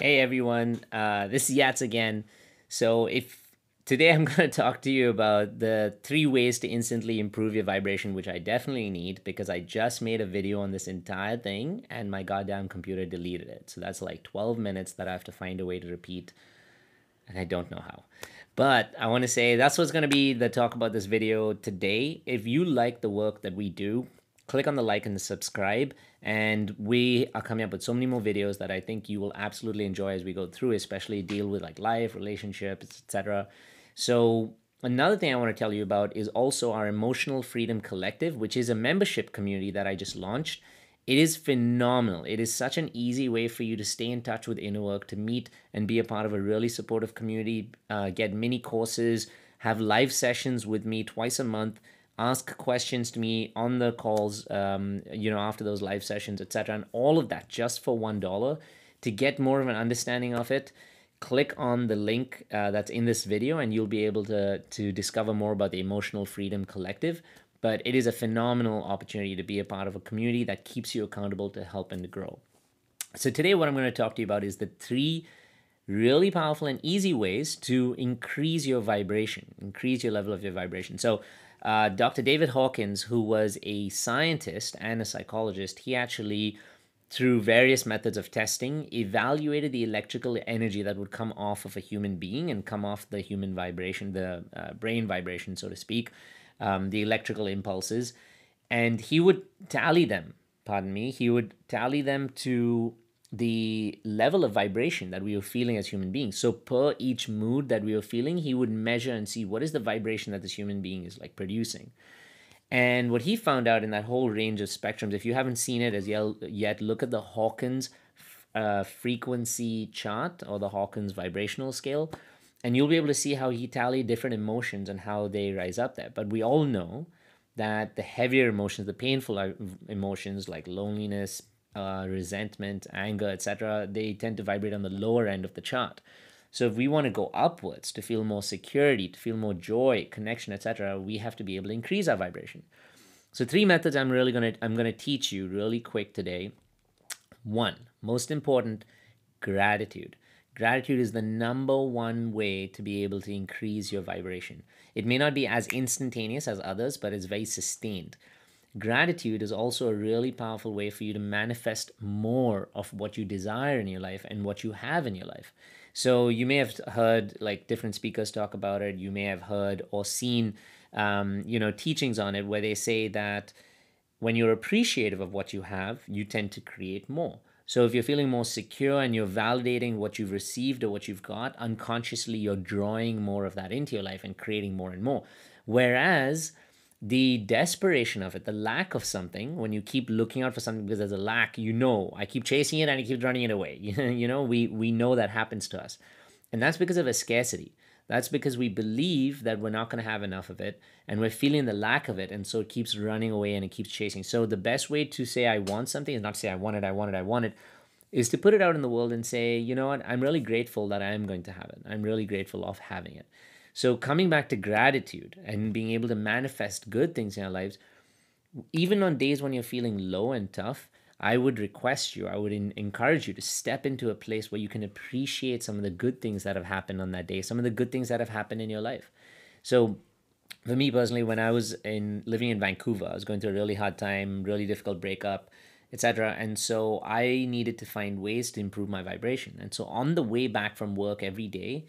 Hey everyone, this is Yats again. So if today I'm going to talk to you about the 3 ways to instantly improve your vibration, which I definitely need because I just made a video on this entire thing and my goddamn computer deleted it. So that's like 12 minutes that I have to find a way to repeat, and I don't know how. But I want to say that's what's going to be the talk about this video today. If you like the work that we do, click on the like and the subscribe. And we are coming up with so many more videos that I think you will absolutely enjoy as we go through, especially deal with like life, relationships, etc. So another thing I want to tell you about is also our Emotional Freedom Collective, which is a membership community that I just launched. It is phenomenal. It is such an easy way for you to stay in touch with inner work, to meet and be a part of a really supportive community, get mini courses, have live sessions with me twice a month, ask questions to me on the calls, after those live sessions, etc. And all of that just for $1. To get more of an understanding of it, click on the link that's in this video and you'll be able to discover more about the Emotional Freedom Collective. But it is a phenomenal opportunity to be a part of a community that keeps you accountable to help and to grow. So today what I'm going to talk to you about is the 3 really powerful and easy ways to increase your vibration, increase your level of your vibration. So Dr. David Hawkins, who was a scientist and a psychologist, he actually, through various methods of testing, evaluated the electrical energy that would come off of a human being and come off the human vibration, the brain vibration, so to speak, the electrical impulses. And he would tally them, pardon me, he would tally them to the level of vibration that we were feeling as human beings. So per each mood that we were feeling, he would measure and see what is the vibration that this human being is like producing. And what he found out in that whole range of spectrums, if you haven't seen it as yet, look at the Hawkins frequency chart or the Hawkins vibrational scale, and you'll be able to see how he tallied different emotions and how they rise up there. But we all know that the heavier emotions, the painful emotions like loneliness, resentment, anger, etc., they tend to vibrate on the lower end of the chart. So if we want to go upwards to feel more security, to feel more joy, connection, etc., we have to be able to increase our vibration. So 3 methods I'm gonna teach you really quick today. 1, most important, gratitude. Gratitude is the number 1 way to be able to increase your vibration. It may not be as instantaneous as others, but it's very sustained. Gratitude is also a really powerful way for you to manifest more of what you desire in your life and what you have in your life. So you may have heard like different speakers talk about it. You may have heard or seen, teachings on it where they say that when you're appreciative of what you have, you tend to create more. So if you're feeling more secure and you're validating what you've received or what you've got, unconsciously you're drawing more of that into your life and creating more and more. Whereas the desperation of it, the lack of something, when you keep looking out for something because there's a lack, I keep chasing it and I keep running it away. We know that happens to us. And that's because of a scarcity. That's because we believe that we're not going to have enough of it and we're feeling the lack of it. And so it keeps running away and it keeps chasing. So the best way to say I want something is not to say I want it, I want it, I want it, is to put it out in the world and say, you know what, I'm really grateful that I am going to have it. I'm really grateful of having it. So coming back to gratitude and being able to manifest good things in our lives, even on days when you're feeling low and tough, I would encourage you to step into a place where you can appreciate some of the good things that have happened on that day, some of the good things that have happened in your life. So for me personally, when I was living in Vancouver, I was going through a really hard time, really difficult breakup, etc. And so I needed to find ways to improve my vibration. And so on the way back from work every day,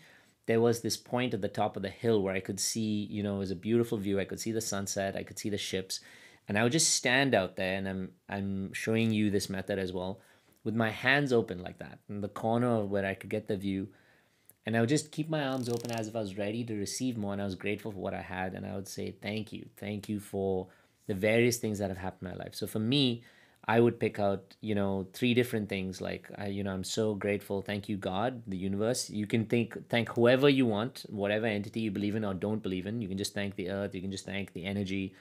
there was this point at the top of the hill where I could see, it was a beautiful view. I could see the sunset, I could see the ships, and I would just stand out there. And I'm showing you this method as well, with my hands open like that in the corner of where I could get the view, and I would just keep my arms open as if I was ready to receive more, and I was grateful for what I had, and I would say thank you for the various things that have happened in my life. So for me, I would pick out, 3 different things like, I'm so grateful. Thank you, God, the universe. You can thank whoever you want, whatever entity you believe in or don't believe in. You can just thank the earth. You can just thank the energy.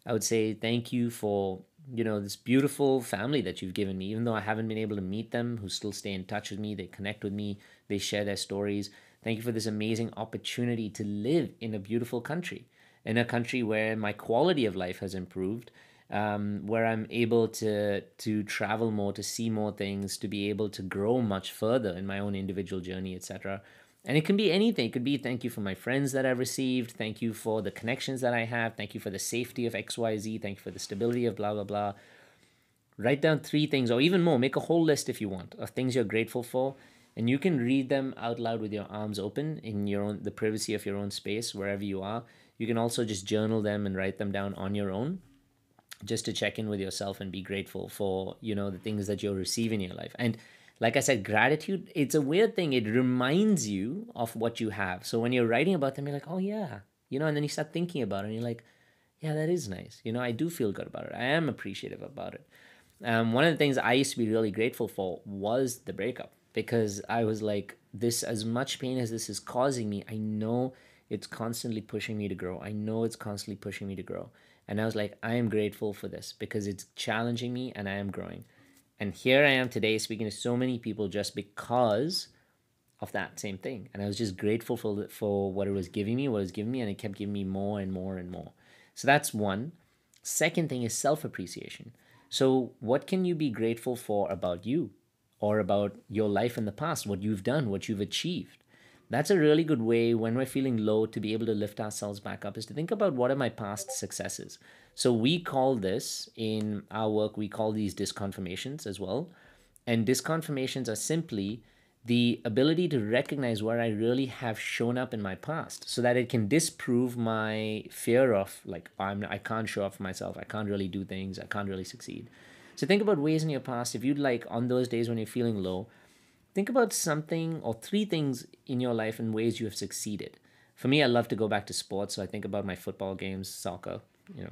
I would say thank you for, this beautiful family that you've given me, even though I haven't been able to meet them, who still stay in touch with me. They connect with me. They share their stories. Thank you for this amazing opportunity to live in a beautiful country, in a country where my quality of life has improved, where I'm able to travel more, to see more things, to be able to grow much further in my own individual journey, etc. And it can be anything. It could be thank you for my friends that I've received, thank you for the connections that I have, thank you for the safety of XYZ, thank you for the stability of blah blah blah. Write down three things, or even more. Make a whole list if you want of things you're grateful for, and you can read them out loud with your arms open in your own the privacy of your own space wherever you are. You can also just journal them and write them down on your own, just to check in with yourself and be grateful for the things that you're receiving in your life. And like I said, gratitude, it's a weird thing. It reminds you of what you have. So when you're writing about them, you're like, oh yeah, and then you start thinking about it and you're like, yeah, that is nice. I do feel good about it. I am appreciative about it. One of the things I used to be really grateful for was the breakup, because I was like, this, as much pain as this is causing me, I know it's constantly pushing me to grow. I know it's constantly pushing me to grow. And I was like, I am grateful for this because it's challenging me and I am growing. And here I am today speaking to so many people just because of that same thing. And I was just grateful for what it was giving me, and it kept giving me more and more and more. So that's one. Second thing is self-appreciation. So what can you be grateful for about you, or about your life in the past, what you've done, what you've achieved? That's a really good way when we're feeling low to be able to lift ourselves back up, is to think about what are my past successes. So we call this, in our work, we call these disconfirmations as well. And disconfirmations are simply the ability to recognize where I really have shown up in my past, so that it can disprove my fear of, like, I can't show up for myself, I can't really do things, I can't really succeed. So think about ways in your past, if you'd like, on those days when you're feeling low, think about something or three things in your life in ways you have succeeded. For me, I love to go back to sports, so I think about my football games, soccer,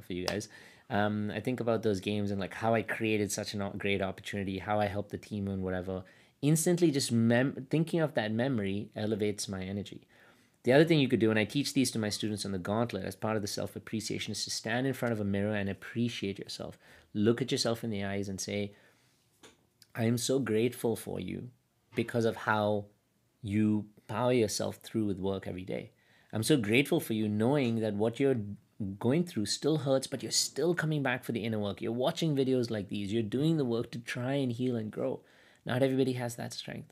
for you guys. I think about those games and like how I created such a great opportunity, how I helped the team and whatever. Instantly, just thinking of that memory elevates my energy. The other thing you could do, and I teach these to my students on the Gauntlet as part of the self-appreciation, is to stand in front of a mirror and appreciate yourself. Look at yourself in the eyes and say, I am so grateful for you because of how you power yourself through with work every day. I'm so grateful for you knowing that what you're going through still hurts, but you're still coming back for the inner work. You're watching videos like these. You're doing the work to try and heal and grow. Not everybody has that strength.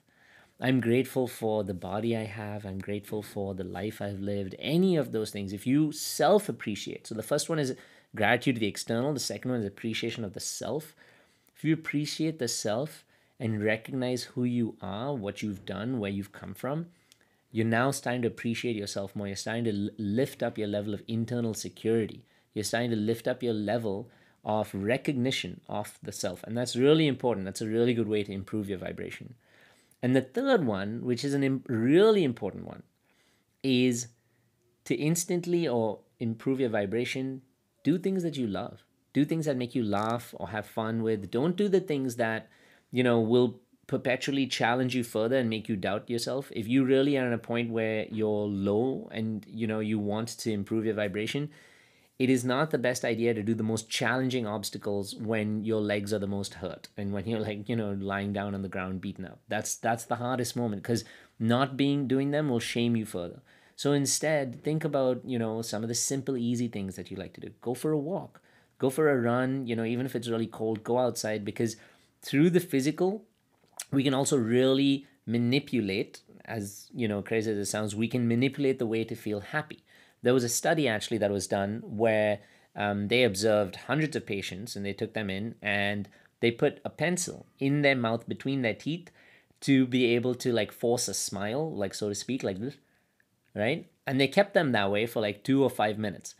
I'm grateful for the body I have. I'm grateful for the life I've lived. Any of those things, if you self appreciate. So the first one is gratitude to the external. The second one is appreciation of the self. If you appreciate the self and recognize who you are, what you've done, where you've come from, you're now starting to appreciate yourself more. You're starting to lift up your level of internal security. You're starting to lift up your level of recognition of the self. And that's really important. That's a really good way to improve your vibration. And the third one, which is a really important one, is to instantly or improve your vibration, do things that you love. Do things that make you laugh or have fun with. Don't do the things that, will perpetually challenge you further and make you doubt yourself. If you really are at a point where you're low and, you want to improve your vibration, it is not the best idea to do the most challenging obstacles when your legs are the most hurt and when you're like, lying down on the ground beaten up. That's the hardest moment, because not doing them will shame you further. So instead, think about, some of the simple, easy things that you like to do. Go for a walk, go for a run, even if it's really cold, go outside, because through the physical, we can also really manipulate, as crazy as it sounds, we can manipulate the way to feel happy. There was a study actually that was done where they observed hundreds of patients, and they took them in and they put a pencil in their mouth between their teeth to be able to like force a smile, like, so to speak, like this, right? And they kept them that way for like 2 or 5 minutes.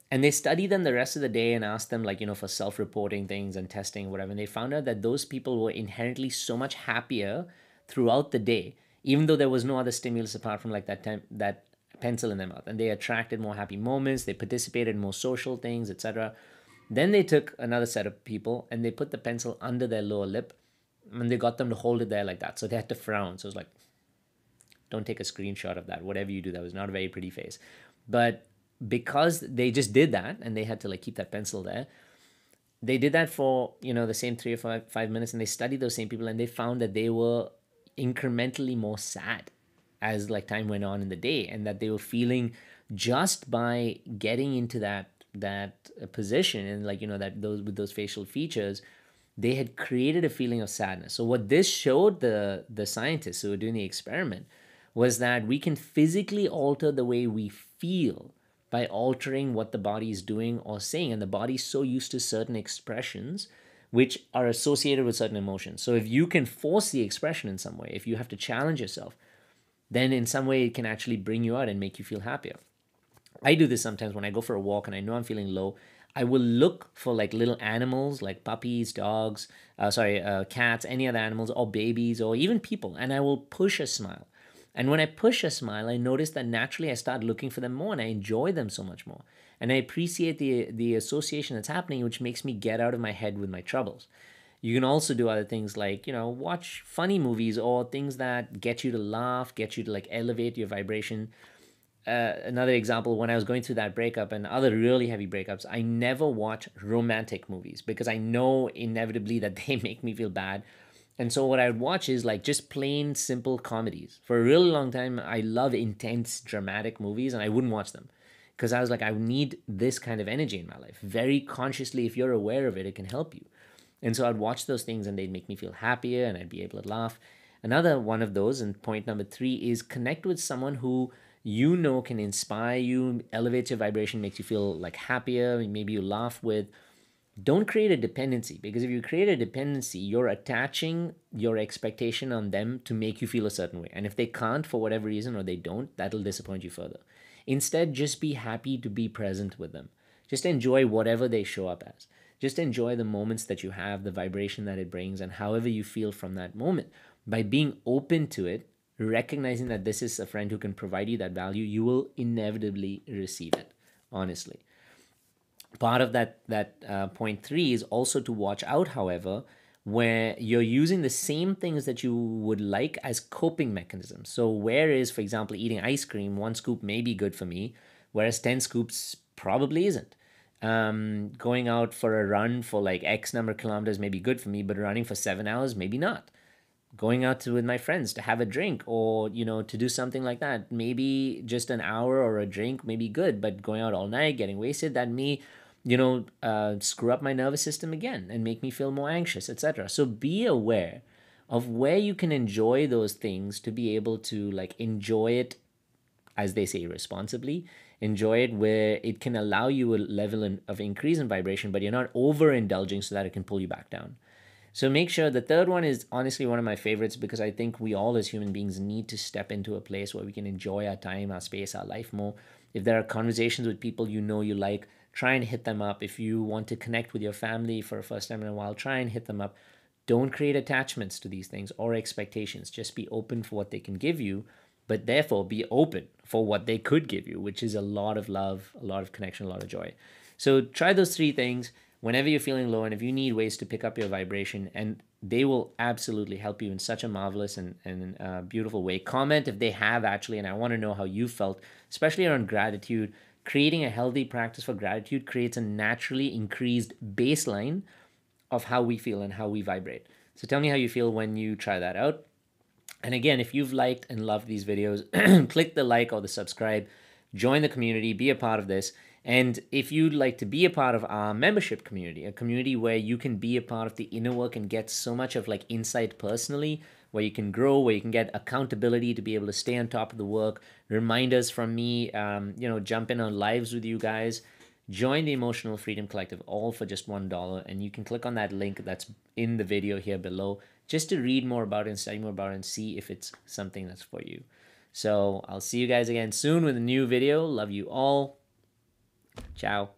And they studied them the rest of the day and asked them, like, for self-reporting things and testing, whatever. And they found out that those people were inherently so much happier throughout the day, even though there was no other stimulus apart from like that pencil in their mouth. And they attracted more happy moments. They participated in more social things, etc. Then they took another set of people and they put the pencil under their lower lip, and they got them to hold it there like that. So they had to frown. So it was like, don't take a screenshot of that. Whatever you do, that was not a very pretty face. But because they just did that and they had to like keep that pencil there, they did that for, the same 3 or 5 minutes, and they studied those same people, and they found that they were incrementally more sad as like time went on in the day, and that they were feeling, just by getting into that position, and like, that those with those facial features, they had created a feeling of sadness. So what this showed the scientists who were doing the experiment was that we can physically alter the way we feel by altering what the body is doing or saying. And the body's so used to certain expressions which are associated with certain emotions. So if you can force the expression in some way, if you have to challenge yourself, then in some way it can actually bring you out and make you feel happier. I do this sometimes when I go for a walk and I know I'm feeling low. I will look for like little animals, like puppies, dogs, cats, any other animals, or babies, or even people, and I will push a smile. And when I push a smile, I notice that naturally I start looking for them more, and I enjoy them so much more. And I appreciate the association that's happening, which makes me get out of my head with my troubles. You can also do other things like, watch funny movies or things that get you to laugh, get you to like elevate your vibration. Another example, when I was going through that breakup and other really heavy breakups, I never watch romantic movies because I know inevitably that they make me feel bad. And so what I would watch is like just plain simple comedies. For a really long time, I love intense dramatic movies and I wouldn't watch them because I was like, I need this kind of energy in my life. Very consciously, if you're aware of it, it can help you. And so I'd watch those things and they'd make me feel happier and I'd be able to laugh. Another one of those, and point number 3, is connect with someone who can inspire you, elevates your vibration, makes you feel like happier, maybe you laugh with. Don't create a dependency, because if you create a dependency, you're attaching your expectation on them to make you feel a certain way. And if they can't for whatever reason, or they don't, that'll disappoint you further. Instead, just be happy to be present with them. Just enjoy whatever they show up as. Just enjoy the moments that you have, the vibration that it brings, and however you feel from that moment. By being open to it, recognizing that this is a friend who can provide you that value, you will inevitably receive it, honestly. Part of that point 3 is also to watch out, however, where you're using the same things that you would like as coping mechanisms. So whereas, for example, eating ice cream, 1 scoop may be good for me, whereas 10 scoops probably isn't. Going out for a run for like X number of kilometers may be good for me, but running for 7 hours, maybe not. Going out with my friends to have a drink, or to do something like that, maybe just an hour or a drink may be good, but going out all night, getting wasted, that may screw up my nervous system again and make me feel more anxious, etc. So be aware of where you can enjoy those things to be able to like enjoy it, as they say, responsibly. Enjoy it where it can allow you a level of increase in vibration, but you're not overindulging so that it can pull you back down. So make sure. The third one is honestly one of my favorites, because I think we all as human beings need to step into a place where we can enjoy our time, our space, our life more. If there are conversations with people you like, try and hit them up. If you want to connect with your family for the first time in a while, try and hit them up. Don't create attachments to these things or expectations. Just be open for what they can give you, but therefore be open for what they could give you, which is a lot of love, a lot of connection, a lot of joy. So try those 3 things whenever you're feeling low, and if you need ways to pick up your vibration, and they will absolutely help you in such a marvelous and beautiful way. Comment if they have actually, and I want to know how you felt, especially around gratitude. Creating a healthy practice for gratitude creates a naturally increased baseline of how we feel and how we vibrate. So tell me how you feel when you try that out. And again, if you've liked and loved these videos, click the like or the subscribe, join the community, be a part of this. And if you'd like to be a part of our membership community, a community where you can be a part of the inner work and get so much of like insight personally, where you can grow, where you can get accountability to be able to stay on top of the work, reminders from me, jump in on lives with you guys, join the Emotional Freedom Collective, all for just $1. And you can click on that link that's in the video here below just to read more about it and study more about it and see if it's something that's for you. So I'll see you guys again soon with a new video. Love you all. Ciao.